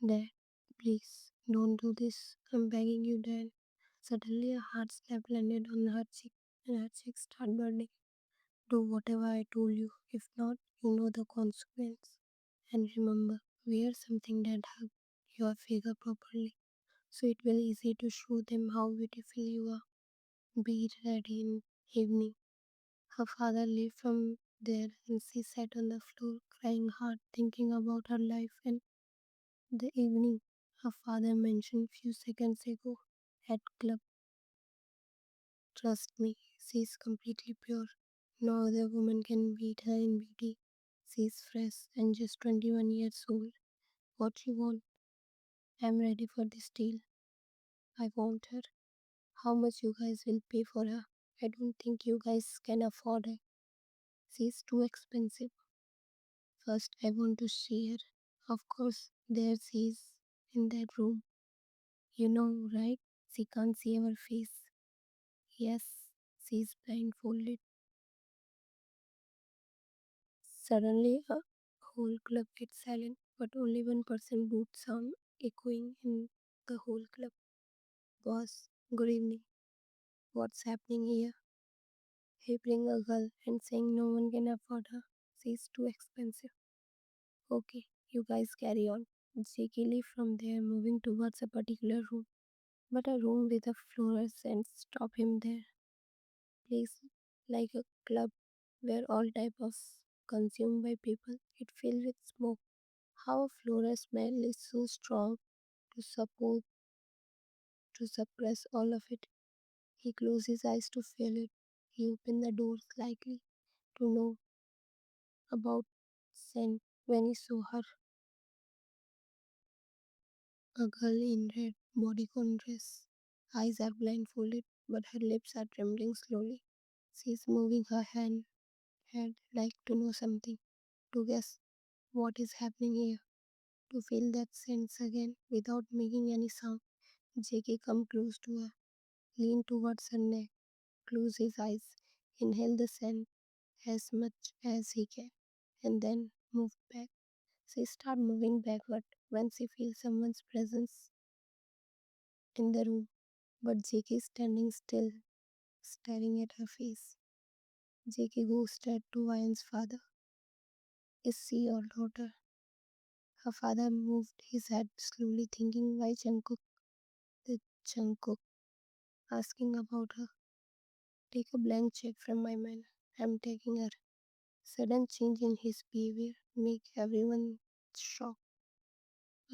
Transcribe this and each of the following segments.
Dad, please, don't do this. I'm begging you, Dad. Suddenly a hard slap landed on her cheek and her cheek started burning. Do whatever I told you. If not, you know the consequence. And remember, wear something that hugs your figure properly, so it will easy to show them how beautiful you are. Be ready in evening. Her father left from there and she sat on the floor crying hard thinking about her life and the evening her father mentioned few seconds ago at club. Trust me, she is completely pure. No other woman can beat her in beauty. She is fresh and just 21 years old. What you want? I'm ready for this deal. I want her. How much you guys will pay for her? I don't think you guys can afford her. She's too expensive. First, I want to see her. Of course, there she is in that room. You know, right? She can't see our face. Yes, she's blindfolded. Suddenly, a whole club gets silent, but only one person boot sound echoing in the whole club. Boss, good evening. What's happening here? He bring a girl and saying no one can afford her. She's too expensive. Okay, you guys carry on. Jake leave from there, moving towards a particular room. But a room with a fluorescent stop him there. Place like a club where all types consumed by people. It filled with smoke. How a fluorescent smell is so strong to support to suppress all of it. He closed his eyes to feel it. He opened the door slightly to know about scent when he saw her, a girl in red bodycon dress. Eyes are blindfolded, but her lips are trembling slowly. She is moving her head like to know something, to guess what is happening here, to feel that sense again without making any sound. J.K. come close to her, lean towards her neck, close his eyes, inhale the scent as much as he can, and then move back. She start moving backward when she feels someone's presence in the room, but J.K. is standing still, staring at her face. J.K. goes straight to Ryan's father. Is she your daughter? Her father moved his head slowly, thinking why Jungkook, the Jungkook, asking about her. Take a blank check from my man. I'm taking her. Sudden change in his behavior make everyone shocked.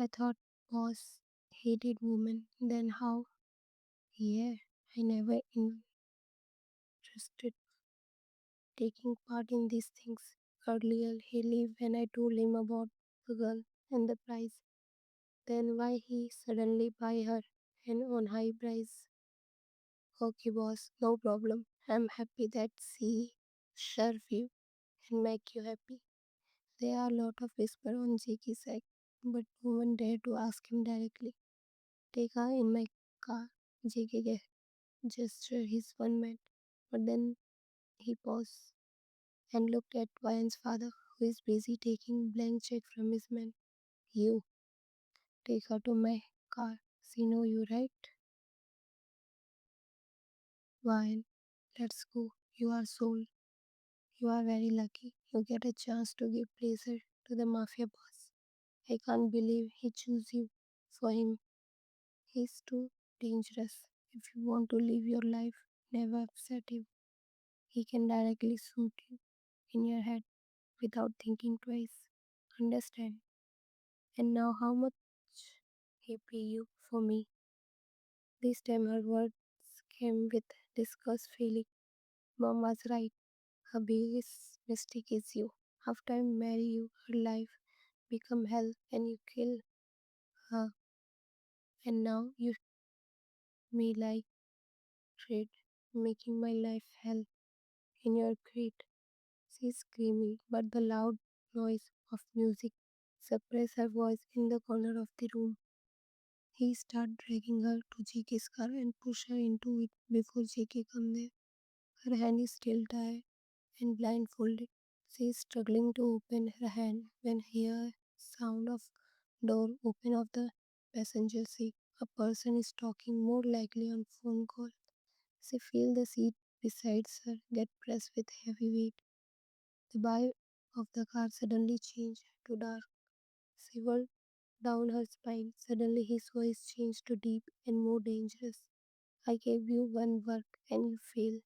I thought boss hated women. Then how? Yeah, I never interested taking part in these things. Earlier he left when I told him about the girl and the price. Then why he suddenly buy her and on high price? Okay boss, no problem. I'm happy that she serve you and make you happy. There are a lot of whisper on Jake's side, but no one dare to ask him directly. Take her in my car. JK gesture his one man, but then he paused and looked at Ryan's father, who is busy taking blank check from his man. You take her to my car. She know you, right? Ryan, let's go. You are sold. You are very lucky. You get a chance to give pleasure to the mafia boss. I can't believe he chose you for him. He's too dangerous. If you want to live your life, never upset him. He can directly shoot you in your head without thinking twice. Understand? And now how much he pay you for me? This time her words came with disgust feeling. Mom was right. Her biggest mistake is you. After I marry you, her life become hell and you kill her. And now you me like trade, making my life hell in your greed. She screamed, but the loud noise of music suppressed her voice in the corner of the room. He started dragging her to JK's car and pushed her into it before JK come there. Her hand is still tied and blindfolded. She is struggling to open her hand when hear sound of Door open of the passenger seat. A person is talking, more likely on phone call. She feel the seat beside her get pressed with heavy weight. The vibe of the car suddenly changed to dark. Shivered down her spine. Suddenly his voice changed to deep and more dangerous. I gave you one work and you fail.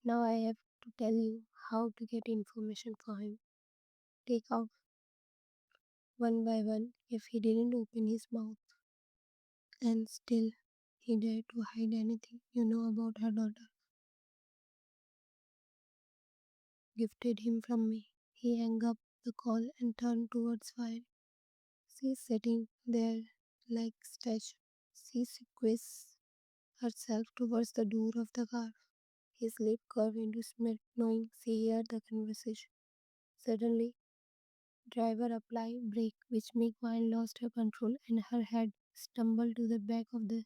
Now I have to tell you how to get information for him. Take out one by one if he didn't open his mouth. And still, he dared to hide anything you know about her daughter. Gifted him from me. He hung up the call and turned towards fire. She's sitting there like statue. She squeezes herself towards the door of the car. His lip curved into smirk, knowing she heard the conversation. Suddenly, driver applied brake, which made Vine lost her control and her head stumbled to the back of the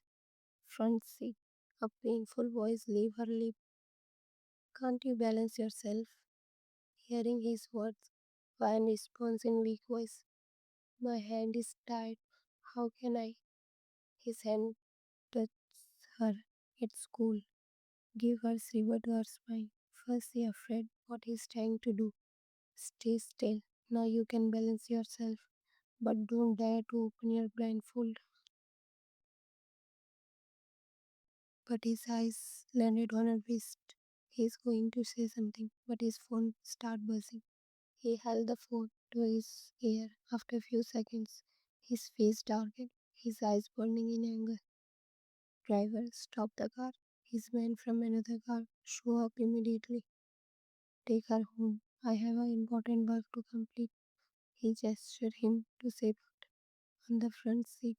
front seat. A painful voice leave her lip. Can't you balance yourself? Hearing his words, Vine responds in weak voice. My hand is tied. How can I? His hand touches her. It's cool. Give her shiver to her spine. First she afraid what he's trying to do. Stay still. Now you can balance yourself. But don't dare to open your blindfold. But his eyes landed on her wrist. He's going to say something, but his phone started buzzing. He held the phone to his ear. After a few seconds, his face darkened, his eyes burning in anger. Driver, stop the car. His man from another car show up immediately. Take her home. I have an important work to complete. He gestured him to sit on the front seat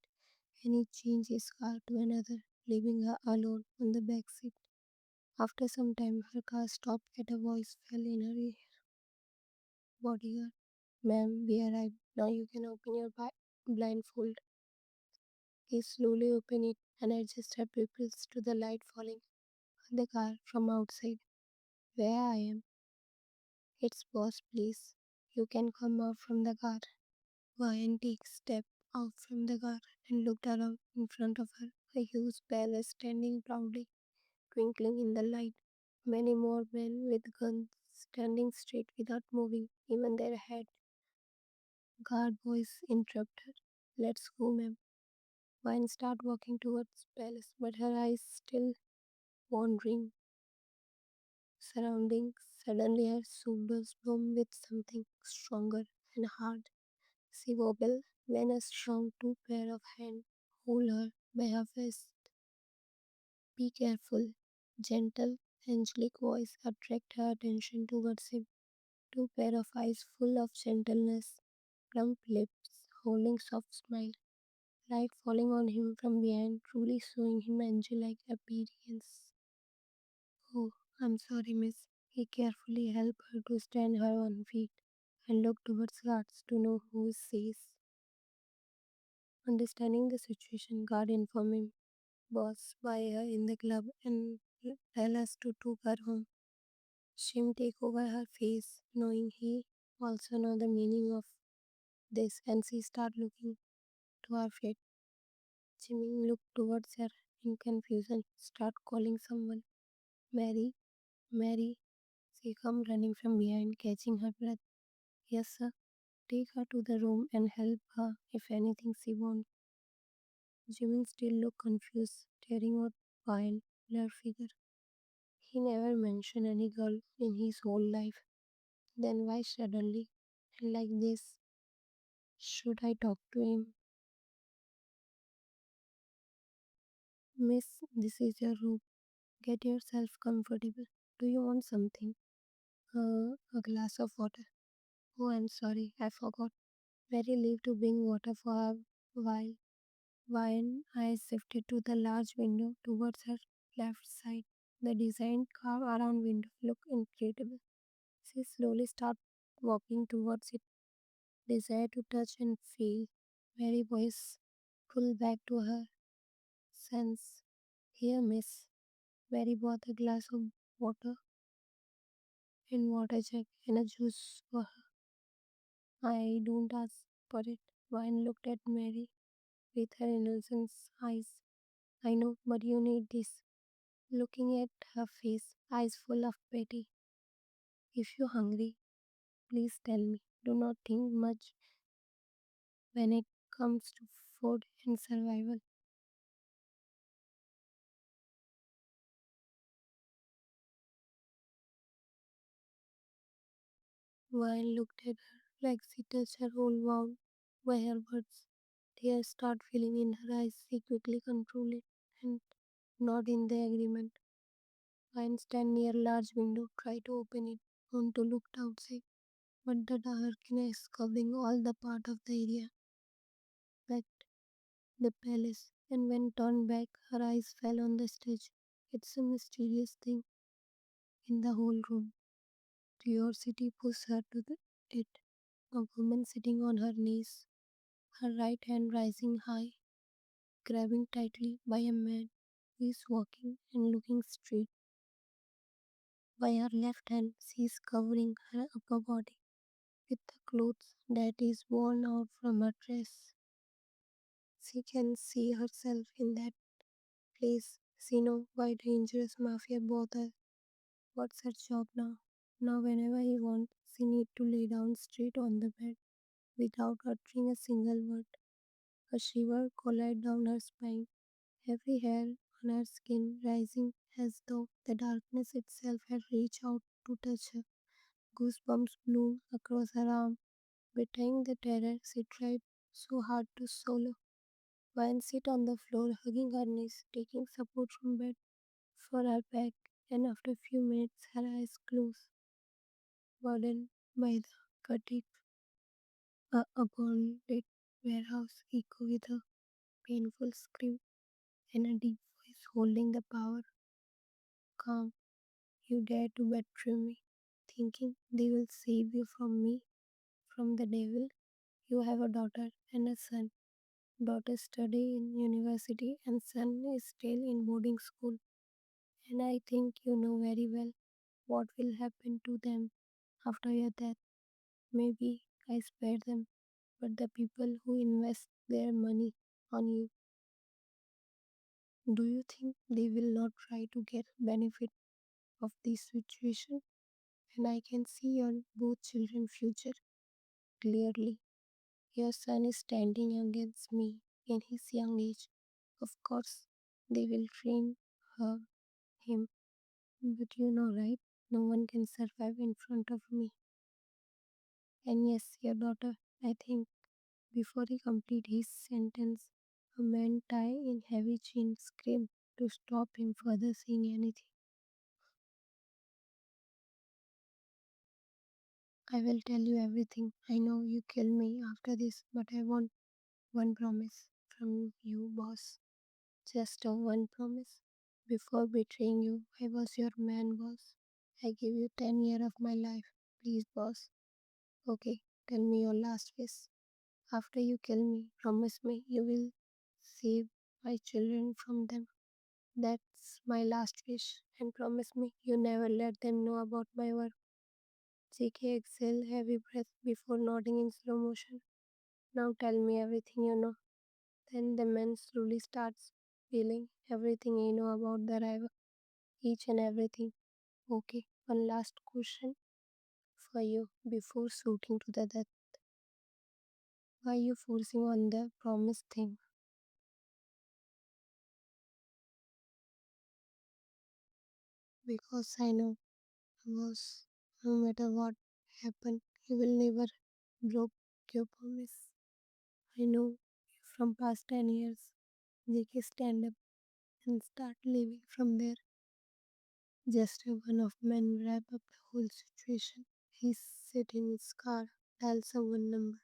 and he changed his car to another, leaving her alone on the back seat. After some time, her car stopped and a voice fell in her ear. Bodyguard, ma'am, we arrived. Now you can open your blindfold. He slowly opened it and adjusted her pupils to the light falling on the car from outside. Where I am? It's boss, please. You can come out from the car. Vayanti stepped out from the car and looked around in front of her. A huge palace standing proudly, twinkling in the light. Many more men with guns standing straight without moving even their head. Guard voice interrupted. Let's go, ma'am. Vine started walking towards palace, but her eyes still wandering, surrounding. Suddenly her shoulders boomed with something stronger and hard. She wobbled when a strong two pair of hands hold her by her waist. Be careful. Gentle, angelic voice attract her attention towards him. Two pair of eyes full of gentleness, plump lips, holding soft smile. Light falling on him from behind, truly showing him angel-like appearance. Oh, I'm sorry, miss. He carefully helped her to stand her on feet and looked towards guards to know who she is. Understanding the situation, guard informed him, boss, buy her in the club and tell us to take her home. Shim take over her face, knowing he also know the meaning of this, and she start looking to her feet. Jimmy looked towards her in confusion, start calling someone. Mary, Mary. She come running from behind, catching her breath. Yes, sir. Take her to the room and help her if anything she wants. Jimmy still looked confused, staring at pale, blurred figure. He never mentioned any girl in his whole life. Then why suddenly, and like this, should I talk to him? Miss, this is your room. Get yourself comfortable. Do you want something? A glass of water. Oh, I'm sorry, I forgot. Mary leave to bring water for her while Vine eyes shifted to the large window towards her left side. The designed carved around window looked incredible. She slowly started walking towards it, desire to touch and feel. Mary voice pulled back to her sense. Here, miss. Mary bought a glass of water and water jug and a juice for her. I don't ask for it. Wine looked at Mary with her innocent eyes. I know, but you need this. Looking at her face, eyes full of pity. If you're hungry, please tell me. Do not think much when it comes to food and survival. Wine looked at her like she touched her whole world by her words. Tears start filling in her eyes. She quickly controlled it and nod in the agreement. Wine stand near a large window, try to open it, want to look outside, but the darkness covering all the part of the area, back the palace, and when turned back, her eyes fell on the stage. It's a mysterious thing in the whole room. Curiosity pushed her to it. A woman sitting on her knees, her right hand rising high, grabbing tightly by a man who is walking and looking straight. By her left hand, she is covering her upper body with the clothes that is worn out from her dress. She can see herself in that place. She knows why dangerous mafia bother. What's her job now? Now whenever he wants, she need to lay down straight on the bed without uttering a single word. A shiver collided down her spine, every hair on her skin rising as though the darkness itself had reached out to touch her. Goosebumps blew across her arm, betraying the terror she tried so hard to swallow. Vine sit on the floor, hugging her knees, taking support from bed for her back, and after a few minutes her eyes closed, burdened by the critique. A abandoned warehouse echo with a painful scream and a deep voice holding the power. Calm, you dare to betray me, thinking they will save you from me, from the devil. You have a daughter and a son. Daughter study in university and son is still in boarding school. And I think you know very well what will happen to them after your death. Maybe I spare them, but the people who invest their money on you, do you think they will not try to get benefit of this situation? And I can see your both children future clearly. Your son is standing against me in his young age. Of course, they will train her, him, but you know, right? No one can survive in front of me. And yes, your daughter, I think, before he complete his sentence, a man tie in heavy chain screamed to stop him further saying anything. I will tell you everything. I know you kill me after this, but I want one promise from you, boss. Just a one promise. Before betraying you, I was your man, boss. I give you 10 years of my life. Please, boss. Okay, tell me your last wish. After you kill me, promise me you will save my children from them. That's my last wish. And promise me you never let them know about my work. JK exhale heavy breath before nodding in slow motion. Now tell me everything you know. Then the man slowly starts spilling everything he know about the river. Each and everything. Okay, one last question for you before shooting to the death. Why you forcing on the promise thing? Because I know, boss, no matter what happened, you will never broke your promise. I know from past 10 years. JK stand up and start living from there. Just a one of men wrap up the whole situation. He sit in his car, dial someone number.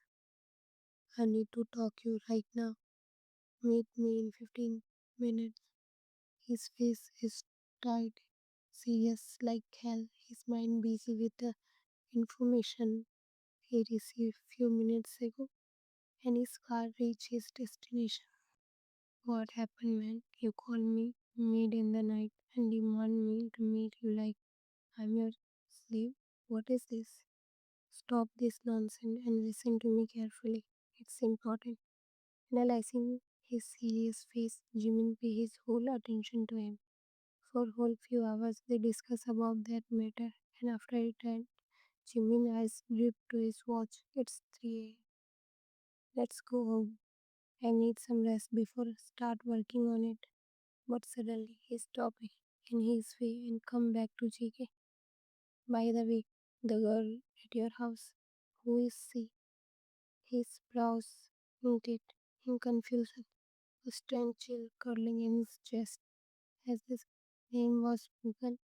I need to talk you right now. Meet me in 15 minutes. His face is tight, serious like hell. His mind busy with the information he received few minutes ago, and his car reached his destination. What happened, man? You call me mid in the night and demand me to meet you like I'm your slave? What is this? Stop this nonsense and listen to me carefully. It's important. Analyzing his serious face, Jimin paid his whole attention to him. For whole few hours they discuss about that matter, and after it ended, Jimin eyes gripped to his watch. It's 3 a.m. Let's go home. I need some rest before I start working on it. But suddenly he stopped in his way and come back to JK. By the way, the girl at your house, who is she? His brows knitted in confusion, a strange chill curling in his chest as his name was spoken.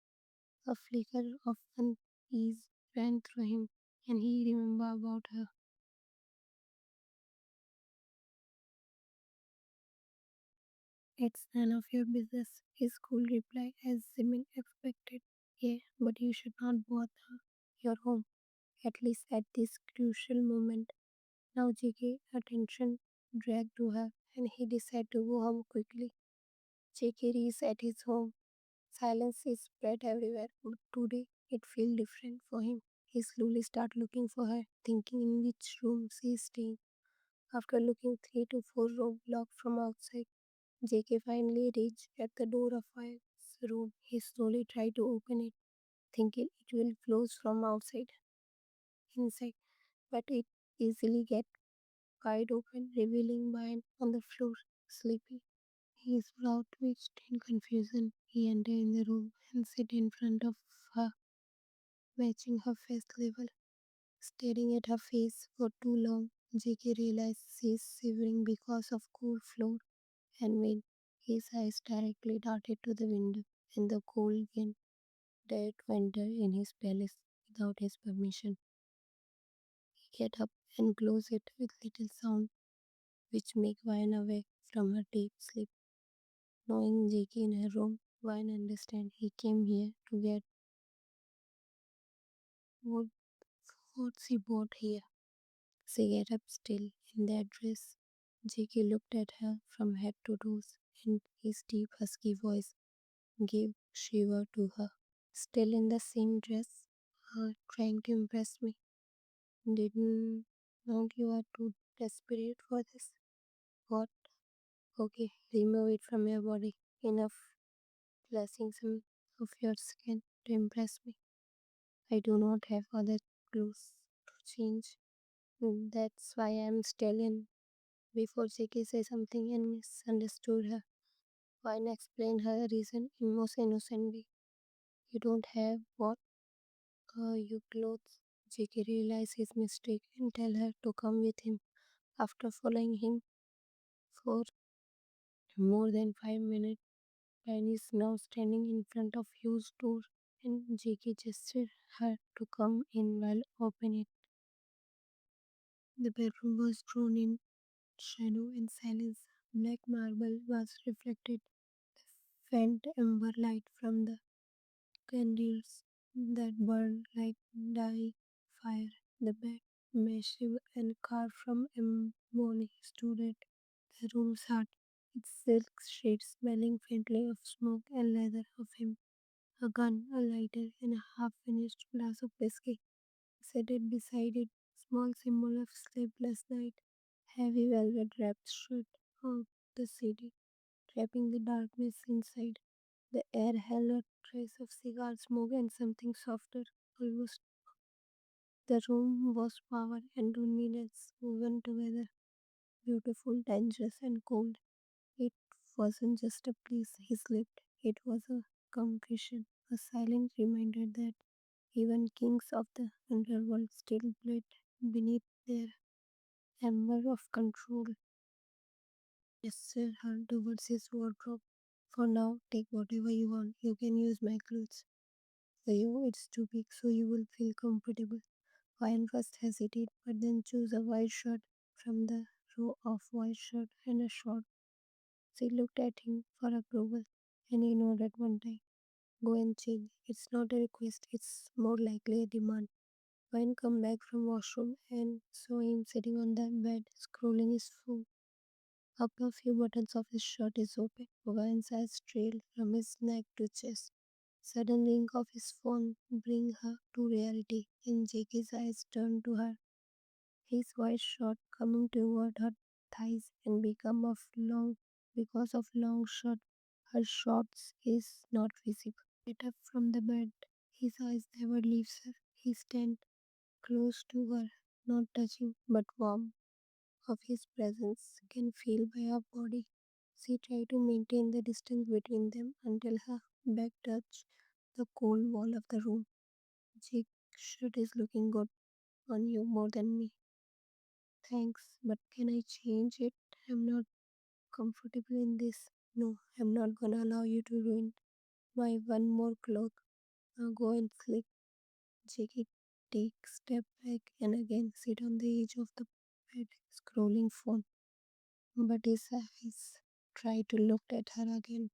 A flicker of unease ran through him, and he remembered about her. It's none of your business, his cool reply, as Simin expected. Yeah, but you should not bother your home, at least at this crucial moment. Now JK attention dragged to her, and he decided to go home quickly. JK is at his home. Silence is spread everywhere, but today it feels different for him. He slowly started looking for her, thinking in which room she is staying. After looking 3 to 4 rooms blocked from outside, JK finally reached at the door of Fire's room. He slowly tried to open it, thinking it will close from outside inside, but it easily get wide open, revealing Brian on the floor, sleepy. His brow twitched in confusion. He entered in the room and sat in front of her, matching her face level. Staring at her face for too long, JK realized she is shivering because of cold floor and wind. His eyes directly darted to the window, and the cold wind dared to enter in his palace without his permission. He get up and closed it with little sound, which make Vine awake from her deep sleep. Knowing JK in her room, Vine understand he came here to get what, what she bought here. She get up still in that dress. JK looked at her from head to toes, and his deep husky voice gave shiver to her. Still in the same dress, trying to impress me. Didn't know you are too desperate for this. What? Okay, remove it from your body. Enough flashing some of your skin to impress me. I do not have other clothes to change. That's why I'm still in. Before JK said something and misunderstood her, Vine explained her reason in most innocent way. You don't have what? Your clothes. JK realized his mistake and tell her to come with him. After following him for more than 5 minutes, Vine is now standing in front of huge door and JK gestured her to come in while open it. The bedroom was drawn in shadow and silence. Black marble was reflected faint amber light from the candles that burned like dying fire. The bed, massive and carved from ebony, stood at the room's heart, its silk sheets smelling faintly of smoke and leather of him. A gun, a lighter, and a half-finished glass of whiskey sat it beside it, small symbol of sleepless night. Heavy velvet wrapped shut out the city, trapping the darkness inside. The air held a trace of cigar smoke and something softer, almost. The room was power and loneliness woven together, beautiful, dangerous, and cold. It wasn't just a place he slept, it was a confession, a silent reminder that even kings of the underworld still bled beneath their ember of control. Gesture her towards his wardrobe. For now, take whatever you want. You can use my clothes. For you, it's too big, so you will feel comfortable. Ryan first hesitated, but then chose a white shirt from the row of white shirt and a short. She looked at him for approval, and he nodded one time. Go and change. It's not a request, it's more likely a demand. Ryan come back from washroom and saw him sitting on the bed, scrolling his phone. Up a few buttons of his shirt is open. Ryan's eyes trailed from his neck to chest. Sudden ring of his phone bring her to reality, and Jackie's eyes turned to her. His white shirt coming toward her thighs and become of long because of long shirt. Her shorts is not visible. Get up from the bed. His eyes never leaves her. He stands close to her, not touching but warm of his presence can feel by her body. She tried to maintain the distance between them until her back touched the cold wall of the room. Jake's shirt is looking good on you more than me. Thanks, but can I change it? I'm not comfortable in this. No, I'm not gonna allow you to ruin my one more cloth. Now go and sleep. Jackie take step back and again sit on the edge of the bed, scrolling phone. But his eyes try to look at her again.